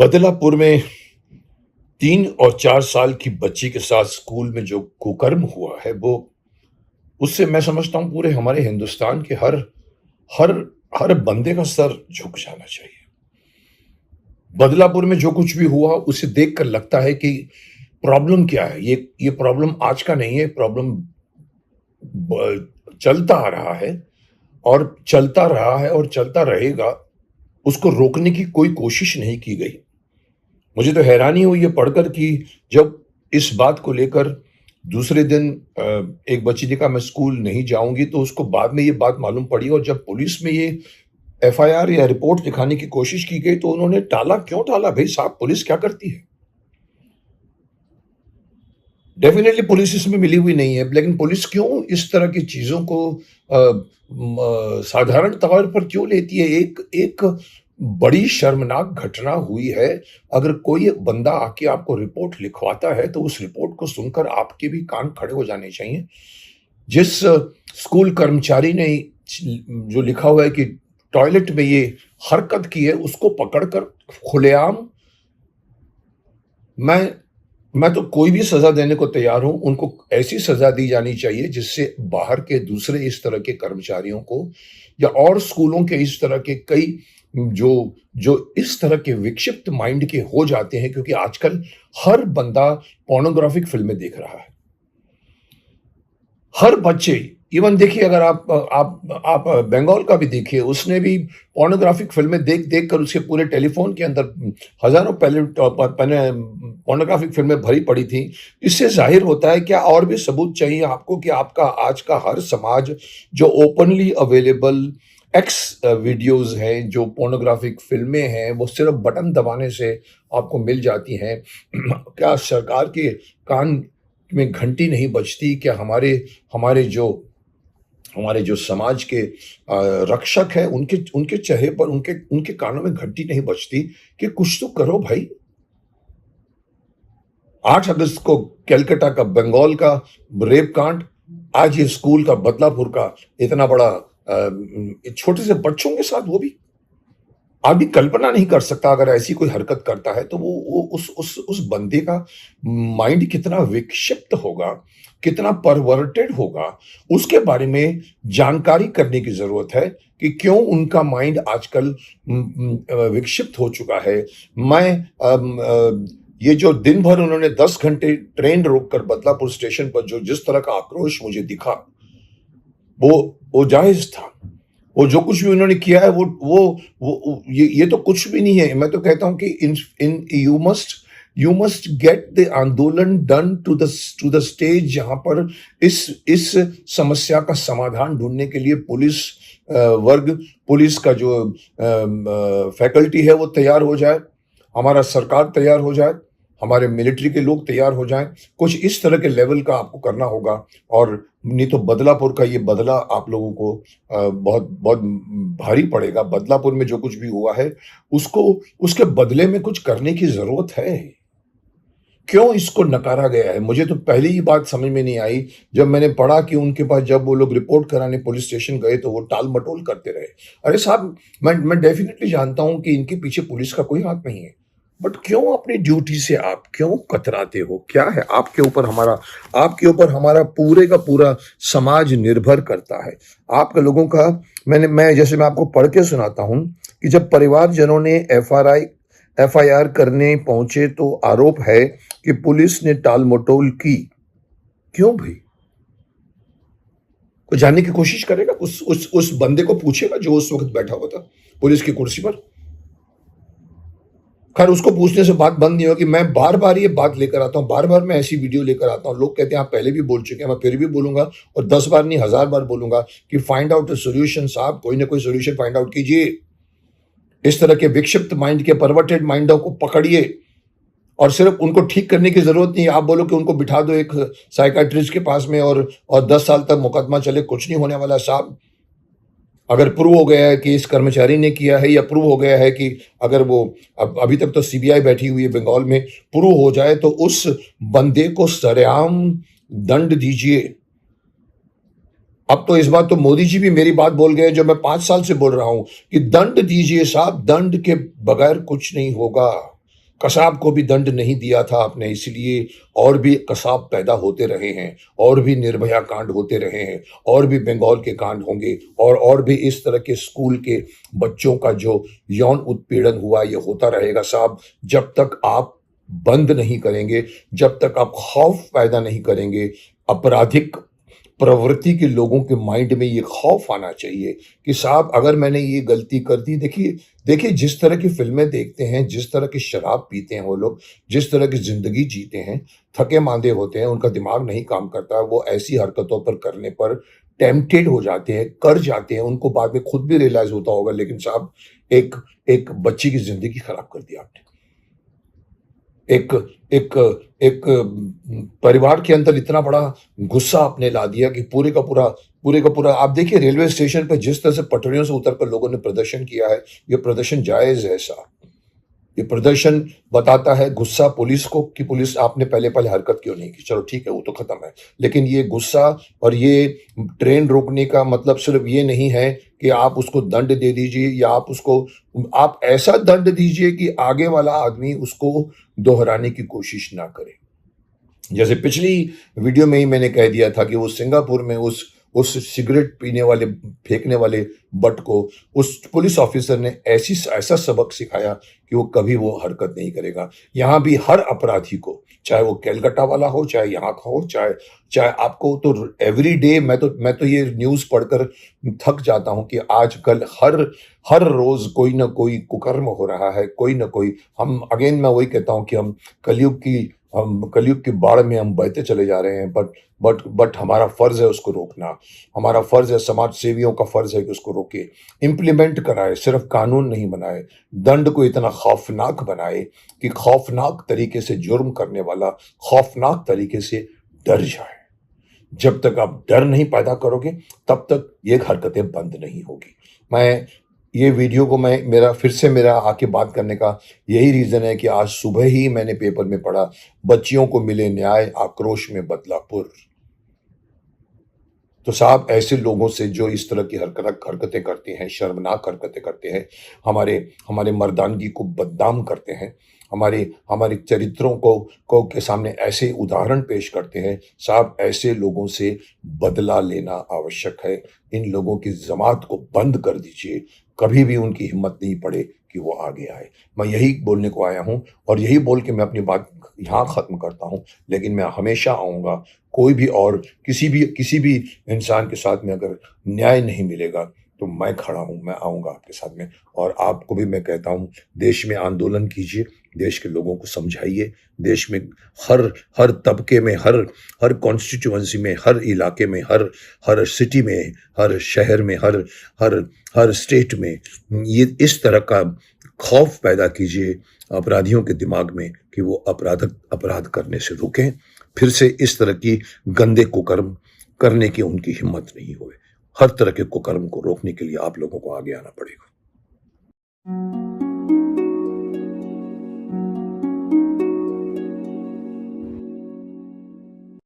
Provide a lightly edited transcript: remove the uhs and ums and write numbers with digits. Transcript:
बदलापुर में 3 और 4 साल की बच्ची के साथ स्कूल में जो कुकर्म हुआ है वो उससे मैं समझता हूं पूरे हमारे हिंदुस्तान के हर हर हर बंदे का सर झुक जाना चाहिए। बदलापुर में जो कुछ भी हुआ उसे देखकर लगता है कि प्रॉब्लम क्या है। ये प्रॉब्लम आज का नहीं है। प्रॉब्लम चलता आ रहा है और चलता रहा है और चलता रहेगा। उसको रोकने की कोई कोशिश नहीं की गई। मुझे तो हैरानी हुई ये पढ़कर कि जब इस बात को लेकर दूसरे दिन एक बच्ची ने कहा मैं स्कूल नहीं जाऊंगी, तो उसको बाद में ये बात मालूम पड़ी और जब पुलिस में ये एफआईआर या रिपोर्ट दिखाने की कोशिश की गई तो उन्होंने टाला। क्यों टाला? भाई साहब, पुलिस क्या करती है? डेफिनेटली पुलिस इसमें मिली हुई नहीं है, लेकिन पुलिस क्यों इस तरह की चीजों को साधारण तौर पर क्यों लेती है? एक एक बड़ी शर्मनाक घटना हुई है। अगर कोई बंदा आके आपको रिपोर्ट लिखवाता है तो उस रिपोर्ट को सुनकर आपके भी कान खड़े हो जाने चाहिए। जिस स्कूल कर्मचारी ने जो लिखा हुआ है कि टॉयलेट में ये हरकत की है, उसको पकड़कर खुलेआम मैं तो कोई भी सजा देने को तैयार हूं। उनको ऐसी सजा दी जानी चाहिए जिससे बाहर के दूसरे इस तरह के कर्मचारियों को या और स्कूलों के इस तरह के कई जो जो इस तरह के विक्षिप्त माइंड के हो जाते हैं, क्योंकि आजकल हर बंदा पोर्नोग्राफिक फिल्में देख रहा है। हर बच्चे, इवन देखिए, अगर आप बंगाल का भी देखिए, उसने भी पोर्नोग्राफिक फिल्में देख देख कर उसके पूरे टेलीफोन के अंदर हजारों पहले पोर्नोग्राफिक फिल्में भरी पड़ी थी। इससे जाहिर होता है क्या और भी सबूत चाहिए आपको कि आपका आज का हर समाज जो ओपनली अवेलेबल एक्स वीडियोस हैं, जो पोर्नोग्राफिक फिल्में हैं, वो सिर्फ बटन दबाने से आपको मिल जाती हैं। क्या सरकार के कान में घंटी नहीं बजती? क्या हमारे हमारे जो समाज के रक्षक है उनके उनके चेहरे पर, उनके उनके कानों में घंटी नहीं बजती कि कुछ तो करो भाई? 8 अगस्त को कलकत्ता का, बंगाल का रेप कांड, आज ये स्कूल का, बदलापुर का इतना बड़ा छोटे से बच्चों के साथ, वो भी आदमी कल्पना नहीं कर सकता अगर ऐसी कोई हरकत करता है तो वो उस बंदे का माइंड कितना विक्षिप्त होगा, कितना परवर्टेड होगा। उसके बारे में जानकारी करने की जरूरत है कि क्यों उनका माइंड आजकल विक्षिप्त हो चुका है। ये जो दिन भर उन्होंने 10 घंटे ट्रेन रोककर बदलापुर स्टेशन पर जो जिस तरह का आक्रोश मुझे दिखा, वो जायज था। वो जो कुछ भी उन्होंने किया है ये तो कुछ भी नहीं है। मैं तो कहता हूं कि यू मस्ट गेट द आंदोलन डन टू द स्टेज जहां पर इस समस्या का समाधान ढूंढने के लिए पुलिस वर्ग, पुलिस का जो फैकल्टी है वो तैयार हो जाए, हमारा सरकार तैयार हो जाए, हमारे मिलिट्री के लोग तैयार हो जाएं। कुछ इस तरह के लेवल का आपको करना होगा, और नहीं तो बदलापुर का ये बदला आप लोगों को बहुत बहुत भारी पड़ेगा। बदलापुर में जो कुछ भी हुआ है उसको, उसके बदले में कुछ करने की जरूरत है। क्यों इसको नकारा गया है? मुझे तो पहली ही बात समझ में नहीं आई जब मैंने पढ़ा कि उनके पास जब वो लोग रिपोर्ट कराने पुलिस स्टेशन गए तो वो टाल मटोल करते रहे। अरे साहब, मैं डेफिनेटली जानता हूं कि इनके पीछे पुलिस का कोई हाथ नहीं है, बट क्यों अपनी ड्यूटी से आप क्यों कतराते हो? क्या है आपके ऊपर हमारा पूरे का पूरा समाज निर्भर करता है। आपके लोगों का, मैं जैसे मैं आपको पढ़ के सुनाता हूं कि जब परिवारजनों ने एफआईआर करने पहुंचे तो आरोप है कि पुलिस ने टाल मटोल की। क्यों भाई? कोई जानने की कोशिश करेगा? उस बंदे को पूछेगा जो उस वक्त बैठा हुआ था पुलिस की कुर्सी पर। खैर, उसको पूछने से बात बंद नहीं होगी। मैं बार बार ये बात लेकर आता हूं, बार बार मैं ऐसी वीडियो लेकर आता हूं। लोग कहते हैं आप पहले भी बोल चुके हैं, मैं फिर भी बोलूंगा और 10 बार नहीं 1000 बार बोलूंगा कि फाइंड आउट अ सोल्यूशन। साहब, कोई ना कोई सोल्यूशन फाइंड आउट कीजिए। इस तरह के विक्षिप्त माइंड के, परवर्टेड माइंडों को पकड़िए और सिर्फ उनको ठीक करने की जरूरत नहीं। आप बोलो कि उनको बिठा दो एक साइकाट्रिस्ट के पास में और 10 साल तक मुकदमा चले, कुछ नहीं होने वाला साहब। अगर प्रूव हो गया है कि इस कर्मचारी ने किया है, या प्रूव हो गया है कि अगर वो अभी तक तो सीबीआई बैठी हुई है बंगाल में, प्रूव हो जाए तो उस बंदे को सरेआम दंड दीजिए। अब तो इस बात तो मोदी जी भी मेरी बात बोल गए, जो मैं 5 साल से बोल रहा हूं कि दंड दीजिए साहब, दंड के बगैर कुछ नहीं होगा। कसाब को भी दंड नहीं दिया था आपने, इसलिए और भी कसाब पैदा होते रहे हैं, और भी निर्भया कांड होते रहे हैं, और भी बंगाल के कांड होंगे, और भी इस तरह के स्कूल के बच्चों का जो यौन उत्पीड़न हुआ ये होता रहेगा साहब। जब तक आप बंद नहीं करेंगे, जब तक आप खौफ पैदा नहीं करेंगे, आपराधिक प्रवृत्ति के लोगों के माइंड में ये खौफ आना चाहिए कि साहब अगर मैंने ये गलती कर दी। देखिए देखिए जिस तरह की फिल्में देखते हैं, जिस तरह की शराब पीते हैं वो लोग, जिस तरह की जिंदगी जीते हैं, थके मांदे होते हैं, उनका दिमाग नहीं काम करता, वो ऐसी हरकतों पर करने पर टेम्पटेड हो जाते हैं, कर जाते हैं, उनको बाद में खुद भी रियलाइज होता होगा, लेकिन साहब एक एक बच्ची की जिंदगी खराब कर दी आपने। एक एक एक परिवार के अंदर इतना बड़ा गुस्सा आपने ला दिया कि पूरे का पूरा आप देखिए रेलवे स्टेशन पे जिस तरह से पटरियों से उतरकर लोगों ने प्रदर्शन किया है, ये प्रदर्शन जायज है साहब। ये प्रदर्शन बताता है गुस्सा पुलिस को कि पुलिस आपने पहले पहले हरकत क्यों नहीं की। चलो ठीक है, वो तो खत्म है, लेकिन ये गुस्सा और ये ट्रेन रोकने का मतलब सिर्फ ये नहीं है कि आप उसको दंड दे दीजिए या आप ऐसा दंड दीजिए कि आगे वाला आदमी उसको दोहराने की कोशिश ना करे। जैसे पिछली वीडियो में ही मैंने कह दिया था कि वो सिंगापुर में उस सिगरेट पीने वाले फेंकने वाले बट को उस पुलिस ऑफिसर ने ऐसा सबक सिखाया कि वो कभी वो हरकत नहीं करेगा। यहाँ भी हर अपराधी को, चाहे वो कैलकाटा वाला हो, चाहे यहाँ का हो, चाहे आपको तो एवरी डे मैं तो ये न्यूज़ पढ़कर थक जाता हूँ कि आजकल हर रोज कोई ना कोई कुकर्म हो रहा है, कोई ना कोई। मैं वही कहता हूँ कि हम कलयुग की बाढ़ में हम बहते चले जा रहे हैं, बट हमारा फर्ज है उसको रोकना। हमारा फर्ज है, समाज सेवियों का फर्ज है कि उसको रोके, इम्प्लीमेंट कराए, सिर्फ कानून नहीं बनाए, दंड को इतना खौफनाक बनाए कि खौफनाक तरीके से जुर्म करने वाला खौफनाक तरीके से डर जाए। जब तक आप डर नहीं पैदा करोगे तब तक ये हरकतें बंद नहीं होगी। मैं ये वीडियो को मेरा आके बात करने का यही रीजन है कि आज सुबह ही मैंने पेपर में पढ़ा, बच्चियों को मिले न्याय, आक्रोश में बदलापुर। तो साहब ऐसे लोगों से जो इस तरह की हरकतें करते हैं, शर्मनाक हरकतें करते हैं, हमारे मर्दानगी को बदनाम करते हैं, हमारे चरित्रों को के सामने ऐसे उदाहरण पेश करते हैं, साहब ऐसे लोगों से बदला लेना आवश्यक है। इन लोगों की जमात को बंद कर दीजिए, कभी भी उनकी हिम्मत नहीं पड़े कि वो आगे आए। मैं यही बोलने को आया हूं और यही बोल के मैं अपनी बात यहाँ खत्म करता हूं, लेकिन मैं हमेशा आऊंगा। कोई भी और किसी भी इंसान के साथ में अगर न्याय नहीं मिलेगा तो मैं खड़ा हूं, मैं आऊंगा आपके साथ में। और आपको भी मैं कहता हूं, देश में आंदोलन कीजिए, देश के लोगों को समझाइए, देश में हर तबके में, हर कॉन्स्टिट्यूएंसी में, हर इलाके में, हर सिटी में, हर शहर में, हर स्टेट में ये इस तरह का खौफ पैदा कीजिए अपराधियों के दिमाग में कि वो अपराध करने से रुकें, फिर से इस तरह की गंदे कुकर्म करने की उनकी हिम्मत नहीं होए। हर तरह के कुकर्म को रोकने के लिए आप लोगों को आगे आना पड़ेगा।